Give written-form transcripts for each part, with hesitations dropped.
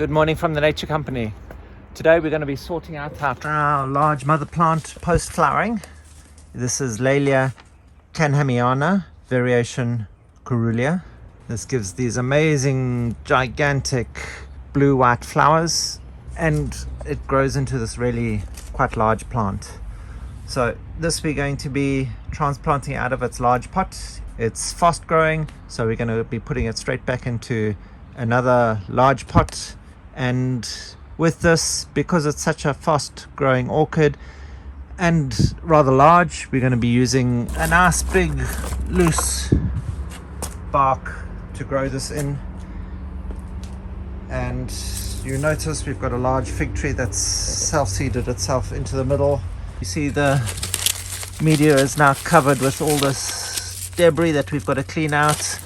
Good morning from the Nature Company. Today we're going to be sorting out our large mother plant post-flowering. This is Laelia canhamiana, variation Cattleya. This gives these amazing, gigantic blue-white flowers, and it grows into this really quite large plant. So this we're going to be transplanting out of its large pot. It's fast growing, so we're going to be putting it straight back into another large pot. And with this, because it's such a fast growing orchid and rather large, we're going to be using a nice big loose bark to grow this in. And you notice we've got a large fig tree that's self-seeded itself into the middle. You see the media is now covered with all this debris that we've got to clean out.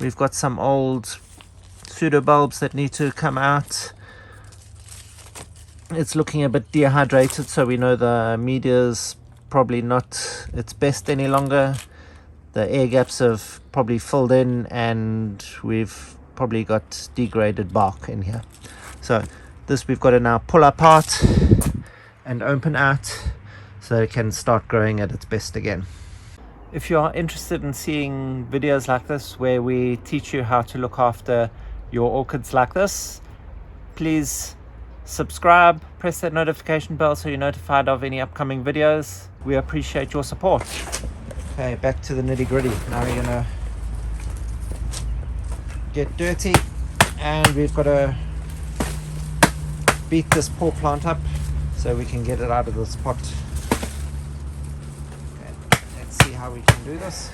We've got some old pseudobulbs that need to come out. It's looking a bit dehydrated, so we know the media's probably not its best any longer. The air gaps have probably filled in and we've probably got degraded bark in here. So this we've got to now pull apart and open out so it can start growing at its best again. If you are interested in seeing videos like this where we teach you how to look after your orchids like this, please subscribe, press that notification bell so you're notified of any upcoming videos. We appreciate your support. Okay, back to the nitty-gritty. Now we're gonna get dirty and we've got to beat this poor plant up so we can get it out of this pot. Okay, let's see how we can do this.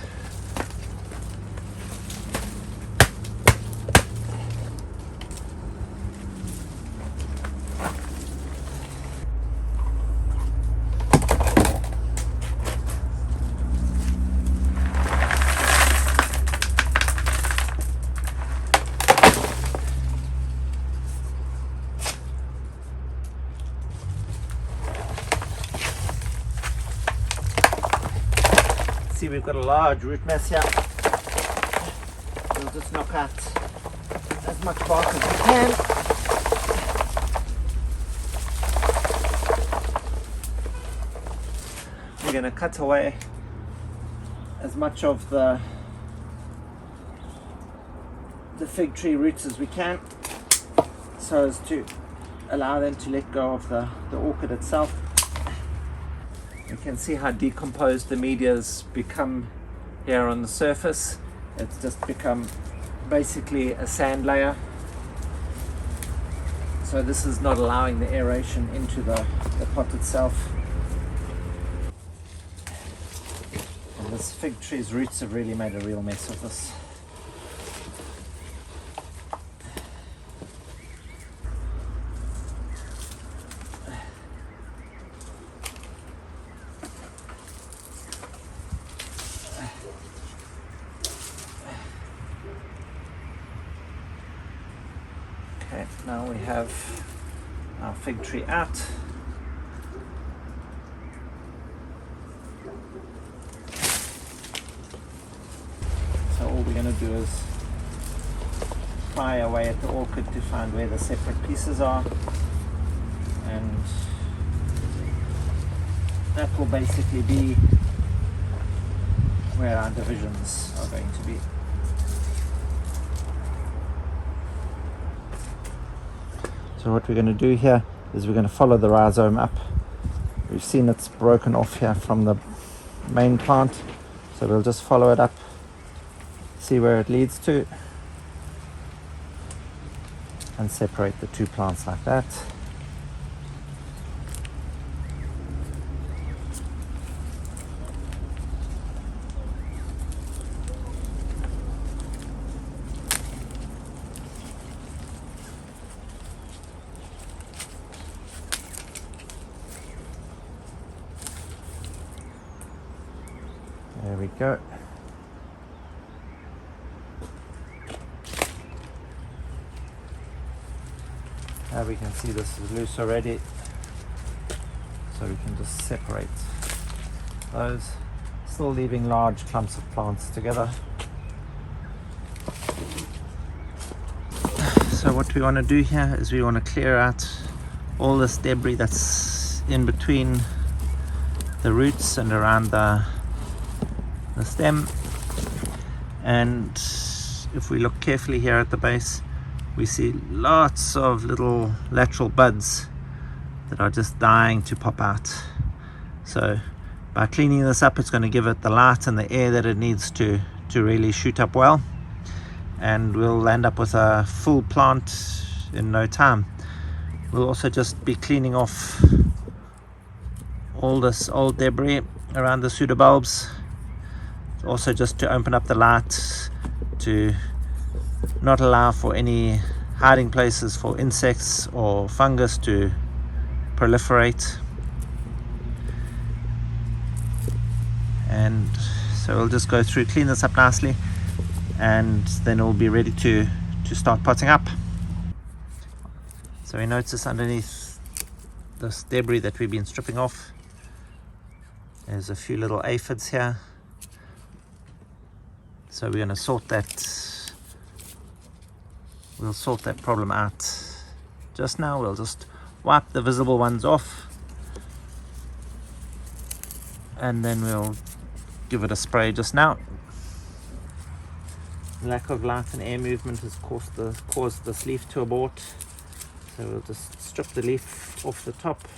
See, we've got a large root mass here. We'll just knock out as much bark as we can. We're going to cut away as much of the fig tree roots as we can, so as to allow them to let go of the orchid itself. You can see how decomposed the media's become here on the surface. It's just become basically a sand layer. So this is not allowing the aeration into the pot itself. And this fig tree's roots have really made a real mess of this. Okay, now we have our fig tree out. So all we're going to do is pry away at the orchid to find where the separate pieces are, and that will basically be where our divisions are going to be. So what we're going to do here is we're going to follow the rhizome up. We've seen it's broken off here from the main plant, so we'll just follow it up, see where it leads to, and separate the two plants like that. There we go. Now we can see this is loose already, so we can just separate those, still leaving large clumps of plants together. So what we want to do here is we want to clear out all this debris that's in between the roots and around the stem. And if we look carefully here at the base, we see lots of little lateral buds that are just dying to pop out. So by cleaning this up, it's going to give it the light and the air that it needs to really shoot up well, and we'll end up with a full plant in no time. We'll also just be cleaning off all this old debris around the pseudobulbs, also just to open up the light, to not allow for any hiding places for insects or fungus to proliferate. And so we'll just go through, clean this up nicely, and then we'll be ready to start potting up. So we notice underneath this debris that we've been stripping off, there's a few little aphids here. So we're going to sort that. We'll sort that problem out just now. We'll just wipe the visible ones off, and then we'll give it a spray just now. Lack of light and air movement has caused this leaf to abort. So we'll just strip the leaf off the top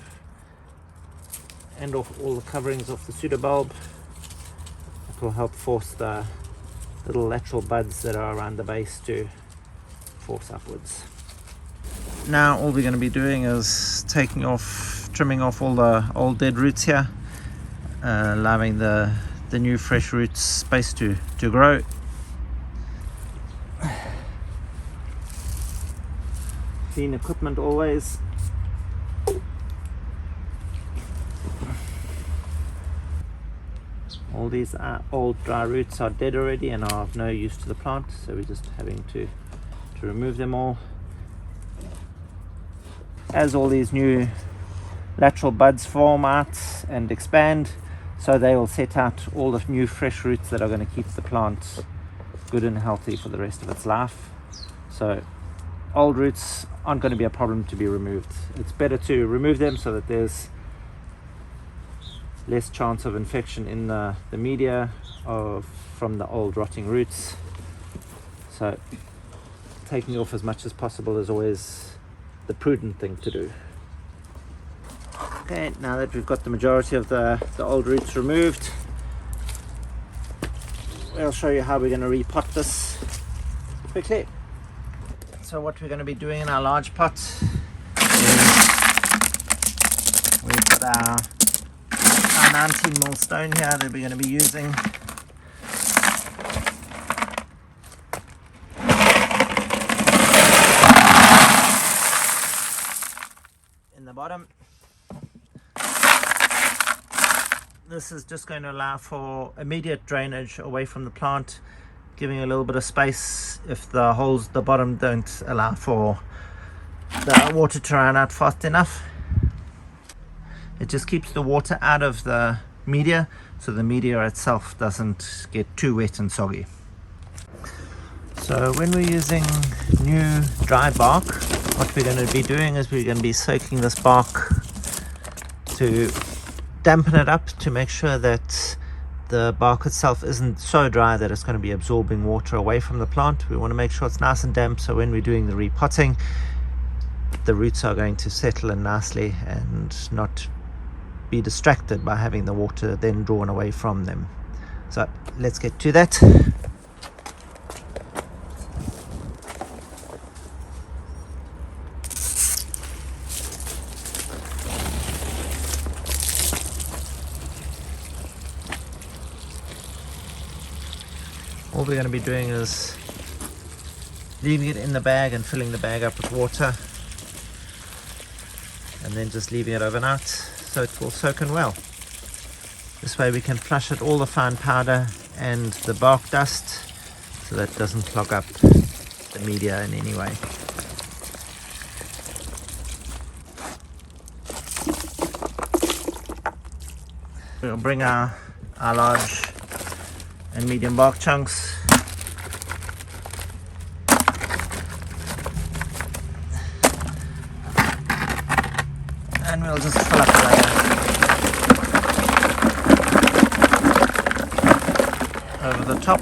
and off all the coverings of the pseudobulb. It will help force the little lateral buds that are around the base to force upwards. Now all we're going to be doing is trimming off all the old dead roots here, allowing the new fresh roots space to grow. Clean equipment always. All these old dry roots are dead already and are of no use to the plant, so we're just having to remove them all. As all these new lateral buds form out and expand, so they will set out all the new fresh roots that are going to keep the plant good and healthy for the rest of its life. So old roots aren't going to be a problem to be removed. It's better to remove them so that there's less chance of infection in the media from the old rotting roots. So taking off as much as possible is always the prudent thing to do. Okay, now that we've got the majority of the old roots removed, I'll show you how we're going to repot this quickly. So what we're going to be doing in our large pot is we've got our 19mm stone here that we're going to be using. In the bottom. This is just going to allow for immediate drainage away from the plant, giving a little bit of space if the holes at the bottom don't allow for the water to run out fast enough. It just keeps the water out of the media, so the media itself doesn't get too wet and soggy. So when we're using new dry bark, what we're going to be doing is we're going to be soaking this bark to dampen it up, to make sure that the bark itself isn't so dry that it's going to be absorbing water away from the plant. We want to make sure it's nice and damp, so when we're doing the repotting, the roots are going to settle in nicely and not be distracted by having the water then drawn away from them. So let's get to that. All we're going to be doing is leaving it in the bag and filling the bag up with water, and then just leaving it overnight so it will soak in well. This way we can flush out all the fine powder and the bark dust so that it doesn't clog up the media in any way. We'll bring our large and medium bark chunks and we'll just fill up the layer over the top.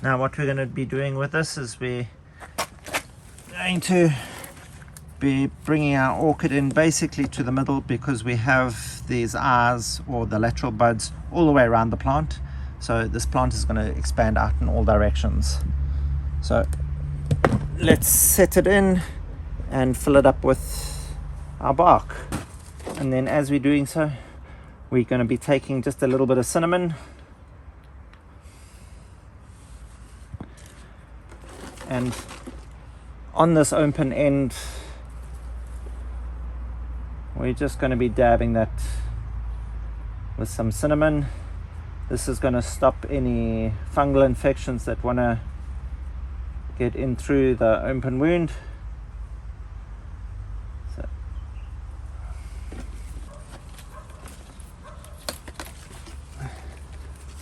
Now what we're going to be doing with this is we're going to be bringing our orchid in basically to the middle, because we have these eyes or the lateral buds all the way around the plant. So this plant is going to expand out in all directions. So let's set it in and fill it up with our bark. And then as we're doing so, we're going to be taking just a little bit of cinnamon and on this open end we're just going to be dabbing that with some cinnamon. This is going to stop any fungal infections that want to get in through the open wound.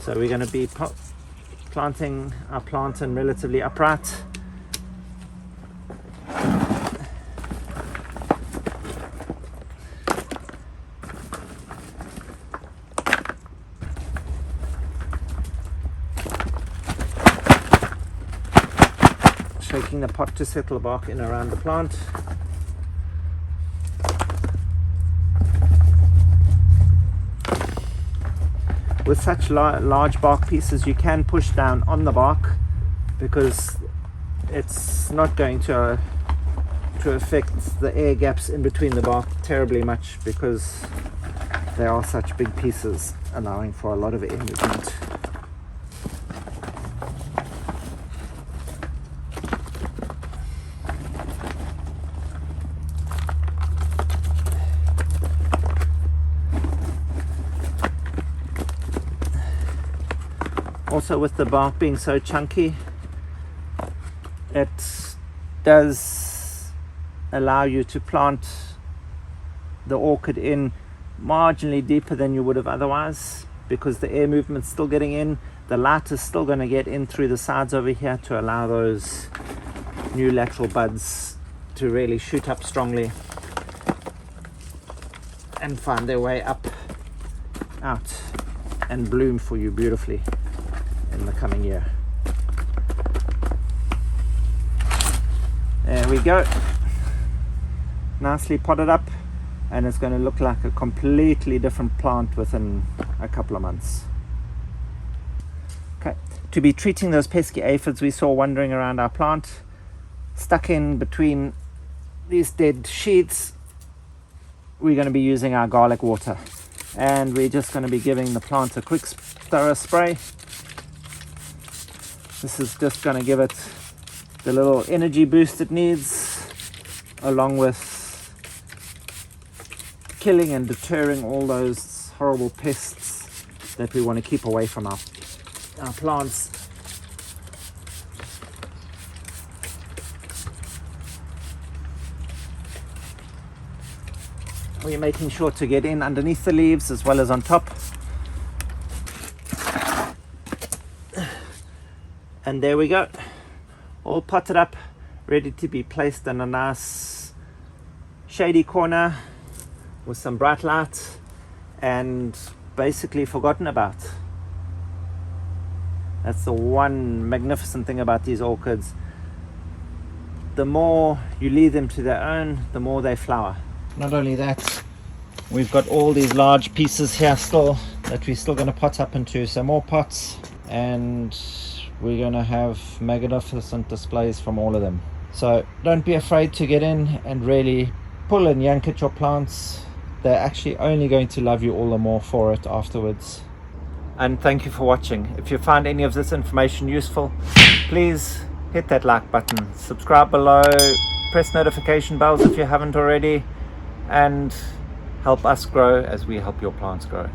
So we're going to be planting our plant in relatively upright. Shaking the pot to settle the bark in around the plant. With such large bark pieces, you can push down on the bark, because it's not going to affect the air gaps in between the bark terribly much, because they are such big pieces, allowing for a lot of air movement. Also, with the bark being so chunky, it does allow you to plant the orchid in marginally deeper than you would have otherwise, because the air movement's still getting in, the light is still going to get in through the sides over here to allow those new lateral buds to really shoot up strongly and find their way up, out, and bloom for you beautifully in the coming year. There we go, nicely potted up, and it's going to look like a completely different plant within a couple of months. Okay, to be treating those pesky aphids we saw wandering around our plant, stuck in between these dead sheets, we're going to be using our garlic water, and we're just going to be giving the plant a quick thorough spray. This is just going to give it the little energy boost it needs, along with killing and deterring all those horrible pests that we want to keep away from our plants. We're making sure to get in underneath the leaves as well as on top. And there we go, all potted up, ready to be placed in a nice shady corner with some bright light, and basically forgotten about. That's the one magnificent thing about these orchids. The more you leave them to their own, the more they flower. Not only that, we've got all these large pieces here still that we're still going to pot up into some more pots, and we're going to have magnificent displays from all of them. So don't be afraid to get in and really pull and yank at your plants. They're actually only going to love you all the more for it afterwards. And thank you for watching. If you found any of this information useful, please hit that like button, subscribe below, press notification bells if you haven't already, and help us grow as we help your plants grow.